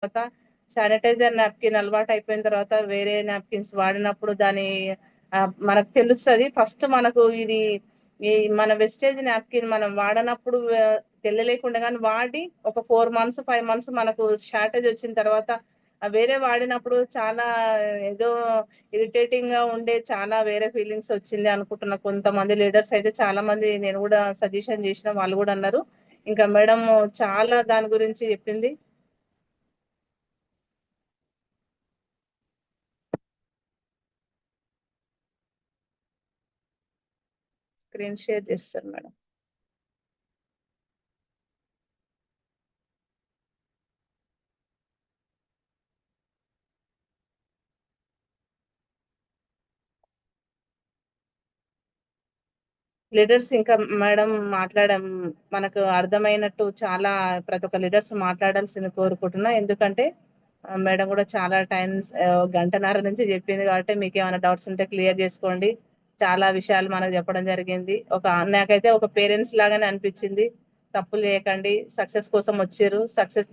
తర్వాత sanitiser napkin అలవాటు అయిపోయిన తర్వాత వేరే నాప్కిన్స్ వాడినప్పుడు దాని మనకు తెలుస్తుంది. ఫస్ట్ మనకు ఇది ఈ మన వెస్టేజ్ నాప్కిన్ మనం వాడనప్పుడు తెలియలేకుండా కానీ వాడి ఒక 4 మంత్స్ 5 మంత్స్ మనకు షార్టేజ్ వచ్చిన తర్వాత వేరే వాడినప్పుడు చాలా ఏదో ఇరిటేటింగ్ గా ఉండే చాలా వేరే ఫీలింగ్స్ వచ్చింది అనుకుంటున్న కొంతమంది లీడర్స్ అయితే చాలా మంది నేను కూడా సజెషన్ చేసిన వాళ్ళు కూడా అన్నారు. ఇంకా మేడం చాలా దాని గురించి చెప్పింది. స్క్రీన్ షేర్ చేస్తారు మేడం. లీడర్స్ ఇంకా మేడం మాట్లాడడం మనకు అర్థమైనట్టు చాలా ప్రతి ఒక్క లీడర్స్ మాట్లాడాల్సింది కోరుకుంటున్నా. ఎందుకంటే మేడం కూడా చాలా టైమ్స్ గంటన్నర నుంచి చెప్పింది కాబట్టి మీకు ఏమైనా డౌట్స్ ఉంటే క్లియర్ చేసుకోండి. చాలా విషయాలు మనకు చెప్పడం జరిగింది. నాకైతే ఒక పేరెంట్స్ లాగానే అనిపించింది. తప్పులు చేయకండి, సక్సెస్ కోసం వచ్చారు, సక్సెస్